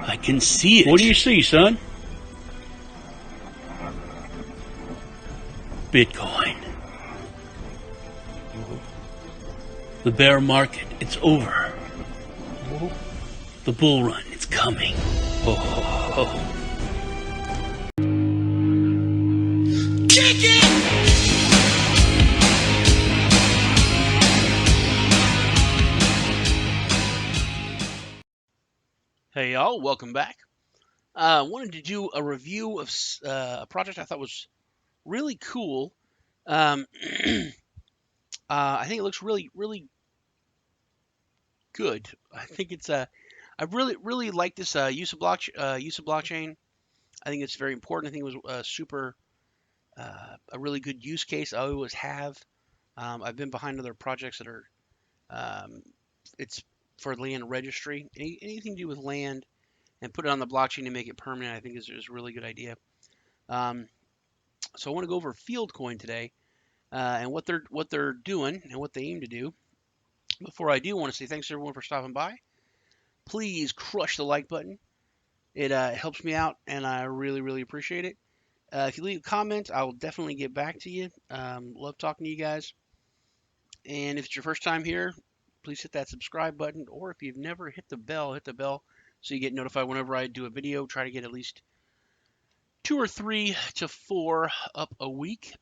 I can see it. What do you see, son? Bitcoin. The bear market, it's over. The bull run, it's coming. Ho, ho, ho. Kick it! Hey y'all, welcome back. I wanted to do a review of a project I thought was really cool. I think it looks really, really good. I think it's I really like this use of blockchain. I think it's very important. I think it was a really good use case. I always have. I've been behind other projects that are it's for land registry. Anything to do with land and put it on the blockchain to make it permanent, I think is a really good idea. So I want to go over FieldCoin today and what they're doing and what they aim to do. Before I do, I want to say thanks to everyone for stopping by. Please crush the like button. It helps me out, and I really, really appreciate it. If you leave a comment, I will definitely get back to you. Love talking to you guys. And if it's your first time here, please hit that subscribe button. Or if you've never hit the bell so you get notified whenever I do a video. Try to get at least 2 or 3 to 4 up a week.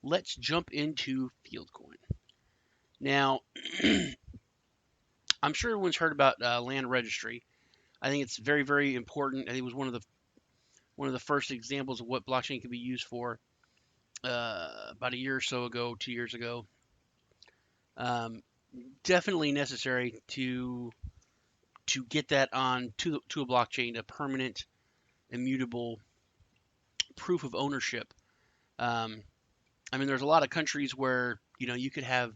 Let's jump into FieldCoin. Now, I'm sure everyone's heard about land registry. I think it's very, very important. I think it was one of the first examples of what blockchain can be used for about a year or so ago, 2 years ago. Definitely necessary to get that on to a blockchain, a permanent, immutable proof of ownership. I mean, there's a lot of countries where you could have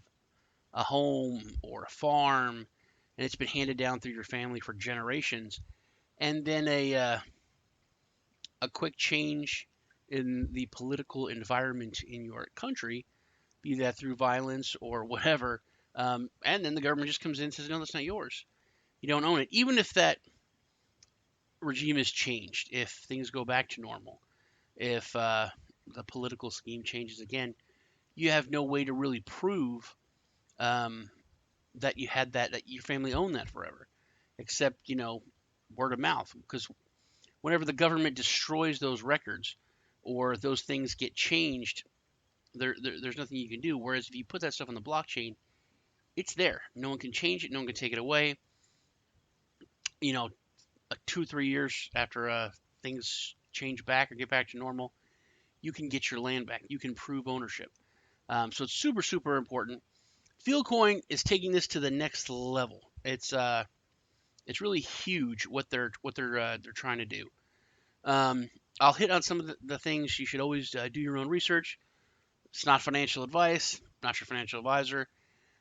a home or a farm, and it's been handed down through your family for generations, and then a quick change in the political environment in your country, be that through violence or whatever, and then the government just comes in and says, no, that's not yours. You don't own it. Even if that regime is changed, if things go back to normal, if the political scheme changes again, you have no way to really prove that you had that your family owned that forever, except word of mouth. Because whenever the government destroys those records or those things get changed, there's nothing you can do. Whereas if you put that stuff on the blockchain, it's there. No one can change it. No one can take it away. 2-3 years after things change back or get back to normal, you can get your land back. You can prove ownership. So it's super, super important. FieldCoin is taking this to the next level. It's really huge what they're trying to do. I'll hit on some of the things. You should always do your own research. It's not financial advice. Not your financial advisor.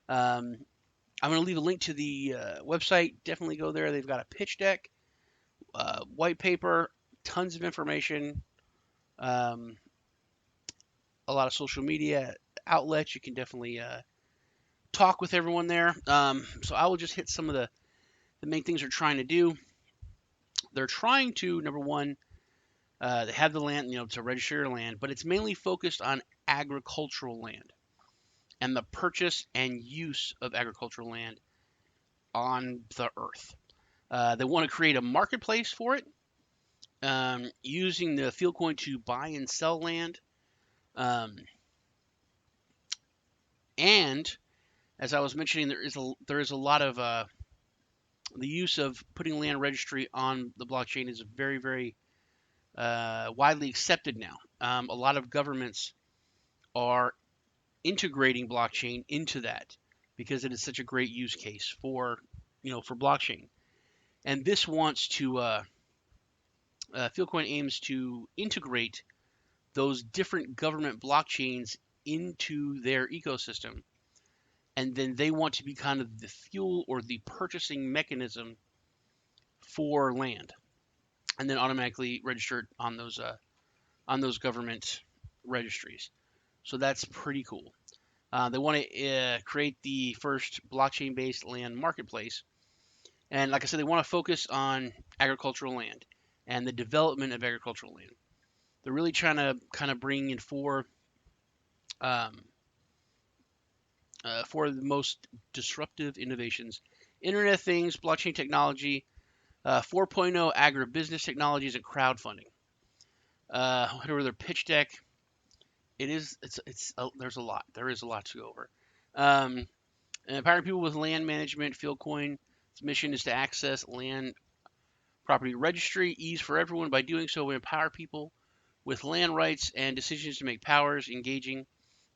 I'm going to leave a link to the website. Definitely go there. They've got a pitch deck, white paper, tons of information, a lot of social media outlets. You can definitely talk with everyone there. So I will just hit some of the main things they're trying to do. They're trying to, number one, they have the land, to register your land, but it's mainly focused on agricultural land and the purchase and use of agricultural land on the earth. They want to create a marketplace for it, using the FieldCoin to buy and sell land. And as I was mentioning, there is a lot of the use of putting land registry on the blockchain is very, very widely accepted now. A lot of governments are integrating blockchain into that because it is such a great use case for blockchain. And this wants to FieldCoin aims to integrate those different government blockchains into their ecosystem, and then they want to be kind of the fuel or the purchasing mechanism for land, and then automatically registered on those government registries. So that's pretty cool. They want to create the first blockchain-based land marketplace, And like I said, they want to focus on agricultural land and the development of agricultural land. They're really trying to kind of bring in um, four of the most disruptive innovations: Internet of Things, blockchain technology, 4.0 agribusiness technologies, and crowdfunding. Head over their pitch deck. There's a lot. There is a lot to go over. And empowering people with land management. FieldCoin's mission is to access land property registry, ease for everyone. By doing so, we empower people with land rights and decisions to make powers engaging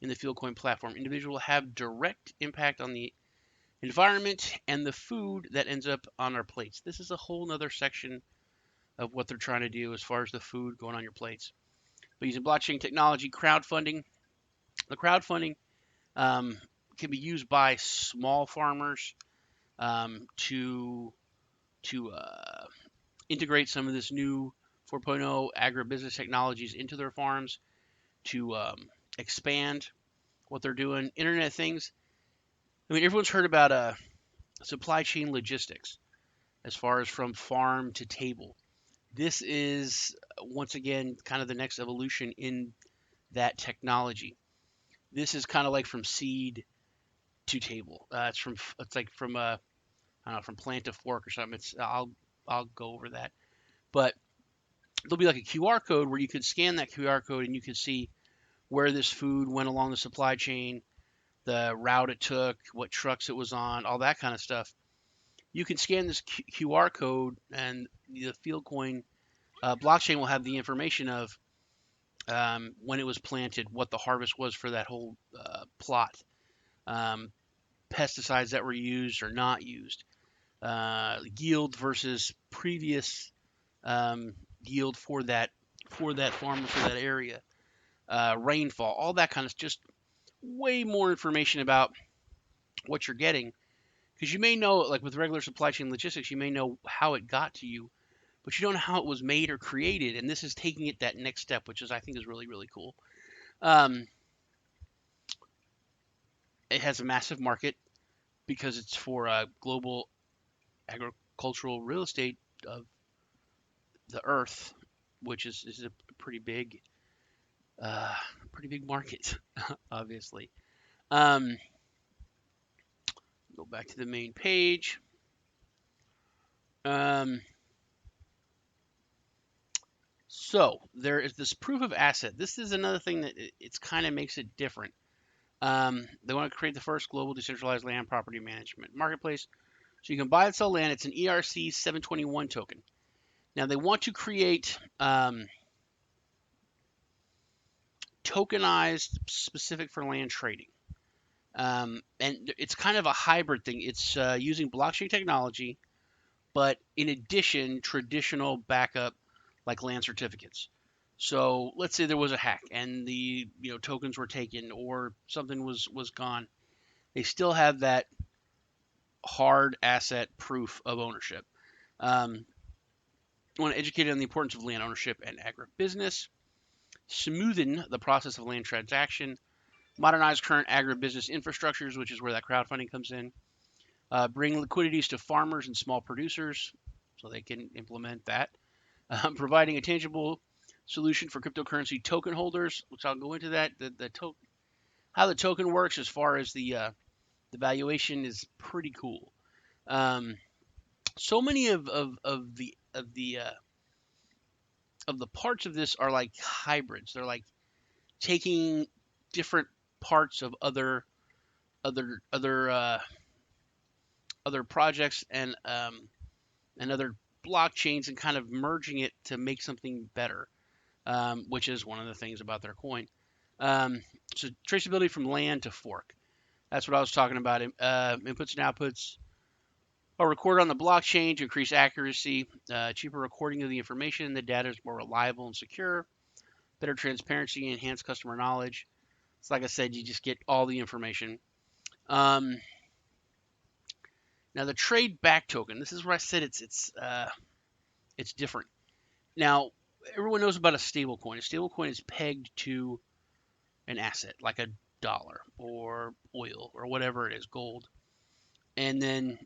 in the FieldCoin platform. Individuals have direct impact on the environment and the food that ends up on our plates. This is a whole nother section of what they're trying to do as far as the food going on your plates. But using blockchain technology, crowdfunding, the crowdfunding can be used by small farmers to integrate some of this new 4.0 agribusiness technologies into their farms to expand what they're doing. Internet of Things. I mean, everyone's heard about supply chain logistics as far as from farm to table. This is once again kind of the next evolution in that technology. This is kind of like from seed to table. It's like from I don't know, from plant to fork or something. I'll go over that, but there'll be like a QR code where you could scan that QR code and you can see where this food went along the supply chain, the route it took, what trucks it was on, all that kind of stuff. You can scan this QR code, and the FieldCoin blockchain will have the information of when it was planted, what the harvest was for that whole plot, um, pesticides that were used or not used, yield versus previous yield for that farm or for that area, rainfall, all that kind of just way more information about what you're getting. Because you may know, like with regular supply chain logistics, you may know how it got to you, but you don't know how it was made or created. And this is taking it that next step, which is I think is really really cool. Um, it has a massive market because it's for global agricultural real estate of the earth, which is a uh, pretty big market, obviously. Um, go back to the main page. Um, so there is this proof of asset. This is another thing that it's kind of makes it different. They want to create the first global decentralized land property management marketplace. So you can buy and sell land. It's an ERC 721 token. Now they want to create tokenized specific for land trading. And it's kind of a hybrid thing. It's using blockchain technology, but in addition, traditional backup like land certificates. So let's say there was a hack and the tokens were taken or something was gone. They still have that hard asset proof of ownership. I want to educate on the importance of land ownership and agribusiness, smoothen the process of land transaction, modernize current agribusiness infrastructures, which is where that crowdfunding comes in, bring liquidities to farmers and small producers so they can implement that, providing a tangible solution for cryptocurrency token holders, which I'll go into that. How the token works as far as the valuation is pretty cool. So many of the parts of this are like hybrids. They're like taking different parts of other projects and other blockchains and kind of merging it to make something better, which is one of the things about their coin. So traceability from land to fork. That's what I was talking about. Inputs and outputs are recorded on the blockchain to increase accuracy, cheaper recording of the information. The data is more reliable and secure. Better transparency, enhanced customer knowledge. So like I said, you just get all the information. Now the trade back token. This is where I said it's different. Now everyone knows about a stable coin. A stable coin is pegged to an asset like a dollar or oil or whatever it is, gold, and then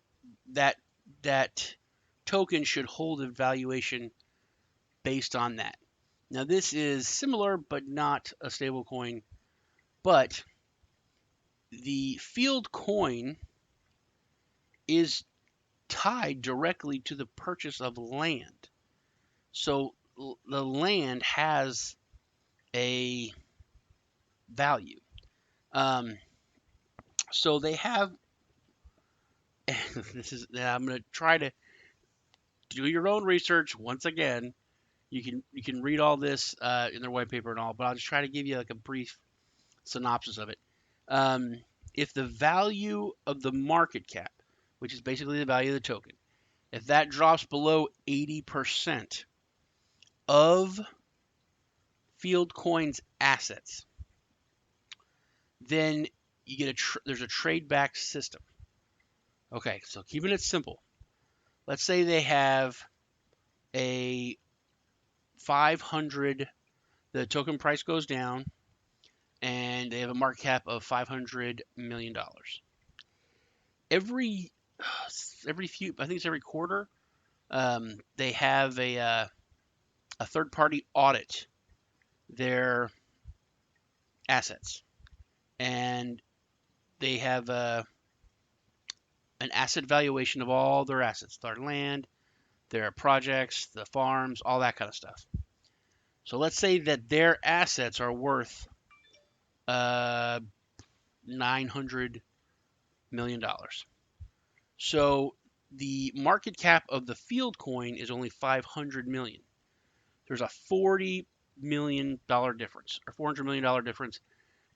that that token should hold a valuation based on that. Now, this is similar but not a stable coin, but the FieldCoin is tied directly to the purchase of land. So the land has a value. So they have. I'm going to try to do your own research once again. You can read all this in their white paper and all, but I'll just try to give you like a brief synopsis of it. If the value of the market cap, which is basically the value of the token, if that drops below 80% of FieldCoin's assets, then you get there's a trade back system. Okay, so keeping it simple. Let's say they have a 500, the token price goes down, and they have a market cap of $500 million. Every few, I think it's every quarter, they have a third party audit their assets, and they have an asset valuation of all their assets, their land, their projects, the farms, all that kind of stuff. So let's say that their assets are worth $900 million. So the market cap of the FieldCoin is only $500 million. There's a $40 million difference, or $400 million difference,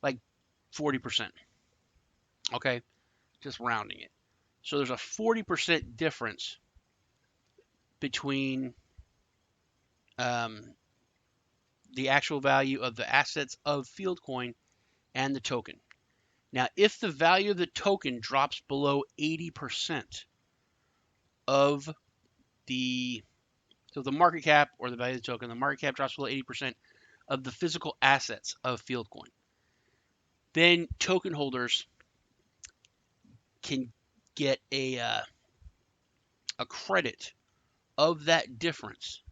like 40%. Okay, just rounding it. So there's a 40% difference between the actual value of the assets of FieldCoin and the token. Now, if the value of the token drops below 80% of the market cap, or the value of the token, the market cap drops below 80% of the physical assets of FieldCoin, then token holders can get a credit of that difference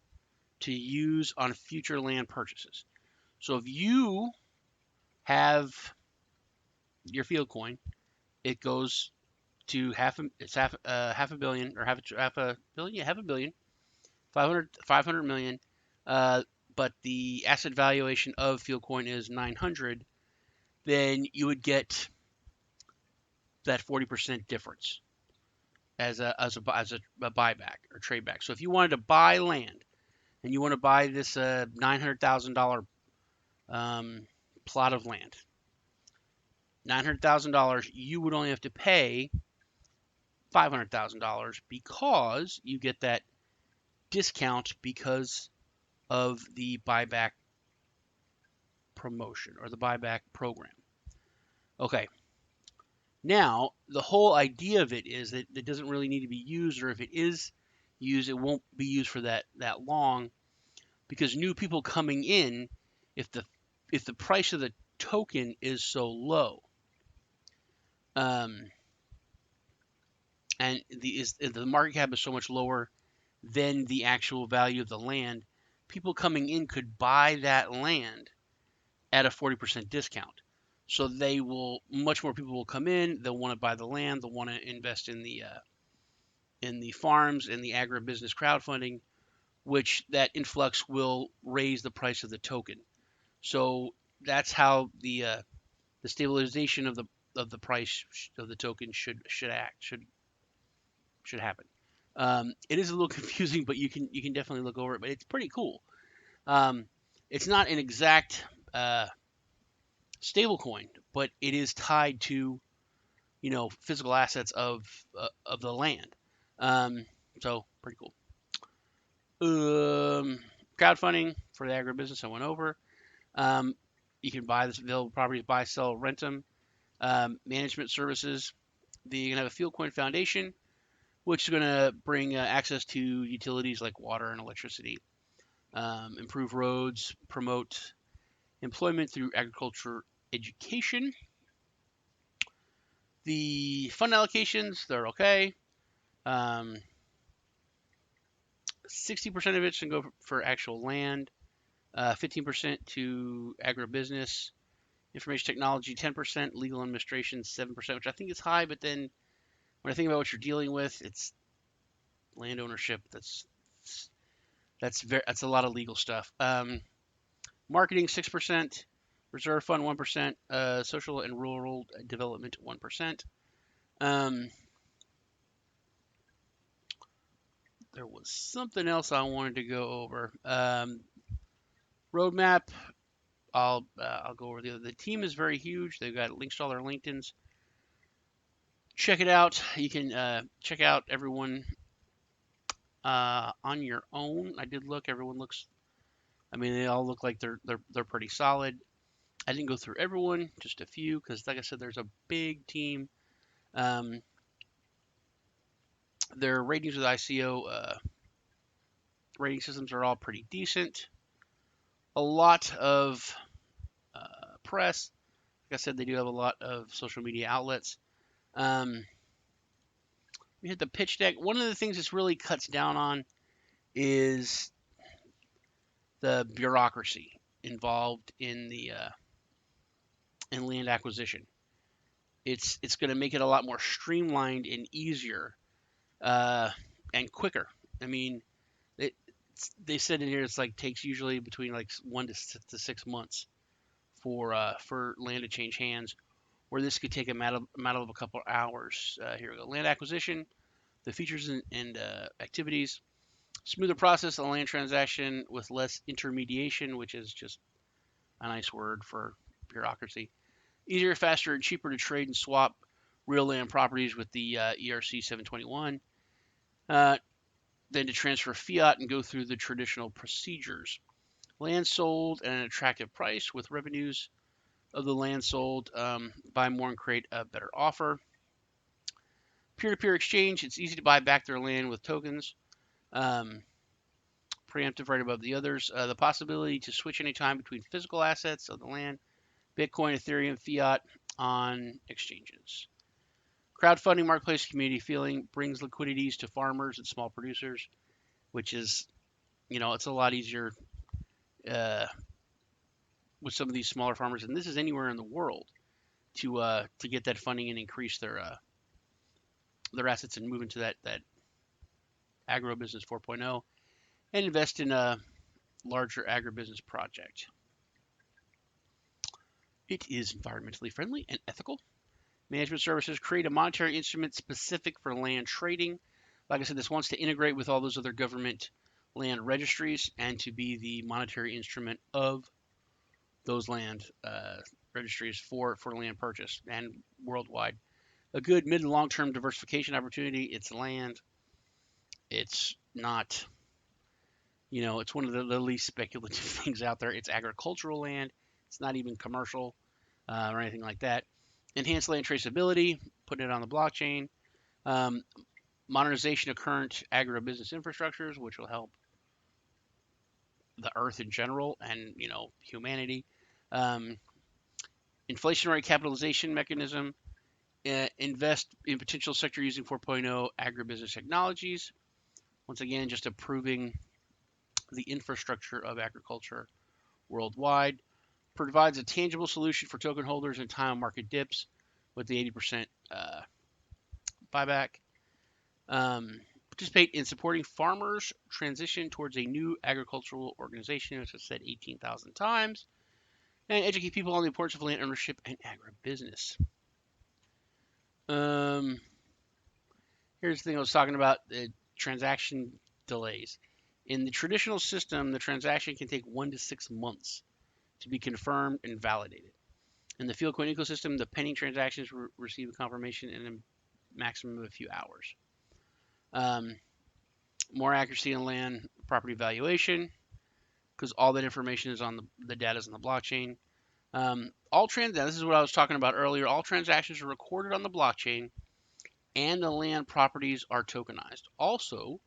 to use on future land purchases. So if you have your FieldCoin, it goes to half a billion, or half a billion, 500 million. But the asset valuation of FieldCoin is 900. Then you would get that 40% difference as a buyback or trade back. So if you wanted to buy land and you want to buy this $900,000 plot of land, $900,000, you would only have to pay $500,000 because you get that discount because of the buyback promotion or the buyback program. Okay. Now, the whole idea of it is that it doesn't really need to be used, or if it is used, it won't be used for that long, because new people coming in, if the price of the token is so low, and the market cap is so much lower than the actual value of the land, people coming in could buy that land at a 40% discount. So much more people will come in. They'll want to buy the land. They'll want to invest in the farms, in the agribusiness crowdfunding, which that influx will raise the price of the token. So that's how the stabilization of the price of the token should happen. It is a little confusing, but you can definitely look over it. But it's pretty cool. It's not an exact stable coin, but it is tied to physical assets of the land. So pretty cool. Crowdfunding for the agribusiness I went over. You can buy this available properties, buy, sell, rent them. Management services. You can have a FieldCoin Foundation, which is going to bring access to utilities like water and electricity, improve roads, promote employment through agriculture education. The fund allocations, they're okay. 60% of it should go for actual land, 15% to agribusiness, information technology 10%, legal administration 7%, which I think is high, but then when I think about what you're dealing with, it's land ownership. That's a lot of legal stuff. Marketing 6%, reserve fund 1%, social and rural development 1%. There was something else I wanted to go over. Roadmap. I'll go over the team is very huge. They've got links to all their LinkedIn's. Check it out. You can check out everyone on your own. I did look. Everyone looks. I mean, they all look like they're pretty solid. I didn't go through everyone, just a few, because like I said, there's a big team. Their ratings with ICO rating systems are all pretty decent. A lot of press. Like I said, they do have a lot of social media outlets. We hit the pitch deck. One of the things this really cuts down on is the bureaucracy involved in the in land acquisition. It's going to make it a lot more streamlined and easier and quicker. I mean, they said in here it's like takes usually between like 1 to 6 months for land to change hands, where this could take a matter of a couple of hours. Here we go. Land acquisition, the features and activities, smoother process of the land transaction with less intermediation, which is just a nice word for bureaucracy. Easier, faster, and cheaper to trade and swap real land properties with the ERC 721 than to transfer fiat and go through the traditional procedures. Land sold at an attractive price with revenues of the land sold. Buy more and create a better offer. Peer-to-peer exchange. It's easy to buy back their land with tokens. Preemptive right above the others. The possibility to switch anytime between physical assets of the land, Bitcoin, Ethereum, fiat on exchanges. Crowdfunding, marketplace, community feeling brings liquidities to farmers and small producers, which is, it's a lot easier with some of these smaller farmers, and this is anywhere in the world, to get that funding and increase their assets and move into that Agribusiness 4.0 and invest in a larger agribusiness project. It is environmentally friendly and ethical. Management services create a monetary instrument specific for land trading. Like I said, this wants to integrate with all those other government land registries and to be the monetary instrument of those land registries for land purchase and worldwide. A good mid and long-term diversification opportunity. It's land. It's not, it's one of the least speculative things out there. It's agricultural land. It's not even commercial or anything like that. Enhanced land traceability, putting it on the blockchain. Modernization of current agribusiness infrastructures, which will help the earth in general and, humanity. Inflationary capitalization mechanism. Invest in potential sector using 4.0 agribusiness technologies. Once again, just improving the infrastructure of agriculture worldwide. Provides a tangible solution for token holders in time of market dips with the 80% buyback. Participate in supporting farmers transition towards a new agricultural organization, as I said 18,000 times. And educate people on the importance of land ownership and agribusiness. Here's the thing I was talking about, the transaction delays. In the traditional system, the transaction can take 1 to 6 months to be confirmed and validated. In the FieldCoin ecosystem, the pending transactions receive a confirmation in a maximum of a few hours. More accuracy in land property valuation, because all that information is on the data is on the blockchain. This is what I was talking about earlier. All transactions are recorded on the blockchain, and the land properties are tokenized. Also,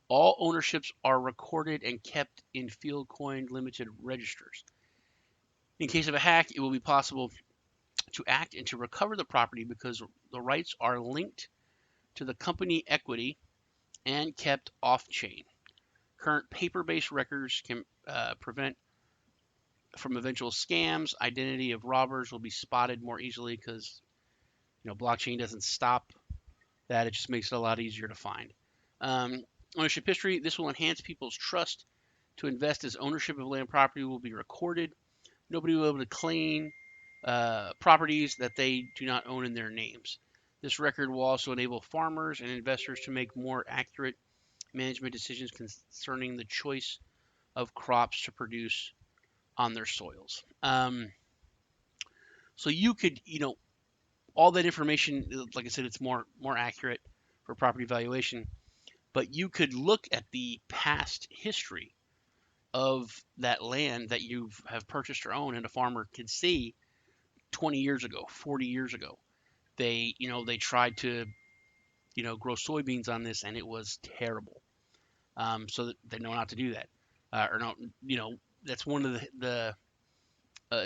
all ownerships are recorded and kept in FieldCoin limited registers. In case of a hack, it will be possible to act and to recover the property because the rights are linked to the company equity and kept off-chain. Current paper-based records can prevent from eventual scams. Identity of robbers will be spotted more easily because blockchain doesn't stop that. It just makes it a lot easier to find. Ownership history. This will enhance people's trust to invest as ownership of land property will be recorded. Nobody will be able to claim properties that they do not own in their names. This record will also enable farmers and investors to make more accurate management decisions concerning the choice of crops to produce on their soils. So you could, all that information, like I said, it's more accurate for property valuation, but you could look at the past history of that land that you have purchased or owned, and a farmer can see 20 years ago, 40 years ago, they tried to, grow soybeans on this, and it was terrible. So that they know not to do that, or no, that's one of the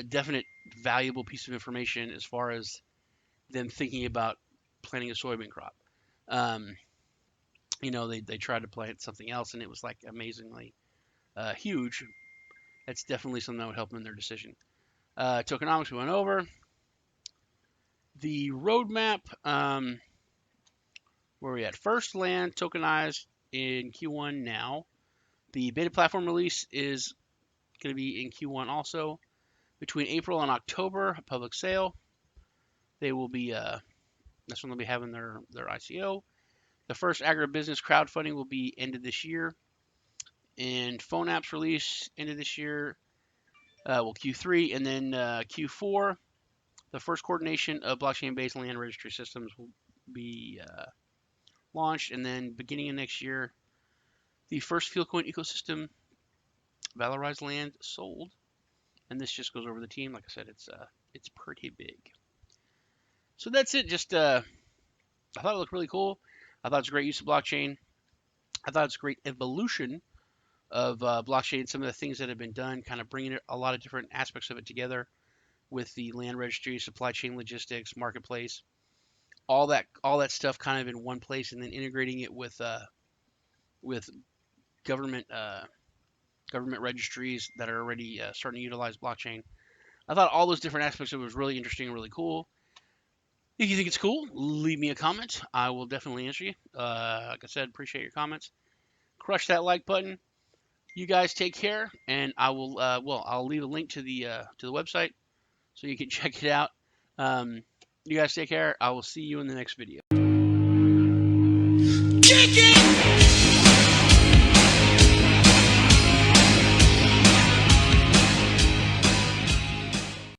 definite valuable piece of information as far as them thinking about planting a soybean crop. They tried to plant something else, and it was like amazingly huge. That's definitely something that would help them in their decision. Tokenomics we went over. The roadmap, where we at? First land tokenized in Q1 now. The beta platform release is going to be in Q1 also. Between April and October, a public sale. They will be, that's when they'll be having their ICO. The first agribusiness crowdfunding will be end of this year. And phone apps release end of this year. Q3, and then Q4, the first coordination of blockchain-based land registry systems will be launched, and then beginning of next year, the first FieldCoin ecosystem valorized land sold, and this just goes over the team. Like I said, it's pretty big. So that's it. Just I thought it looked really cool. I thought it's a great use of blockchain. I thought it's a great evolution of blockchain, some of the things that have been done, kind of bringing a lot of different aspects of it together with the land registry, supply chain logistics, marketplace, all that stuff kind of in one place, and then integrating it with government registries that are already starting to utilize blockchain. I thought all those different aspects of it was really interesting and really cool. If you think it's cool, leave me a comment. I will definitely answer you. Like I said, appreciate your comments. Crush that like button. You guys take care, and I will. I'll leave a link to the website so you can check it out. You guys take care. I will see you in the next video.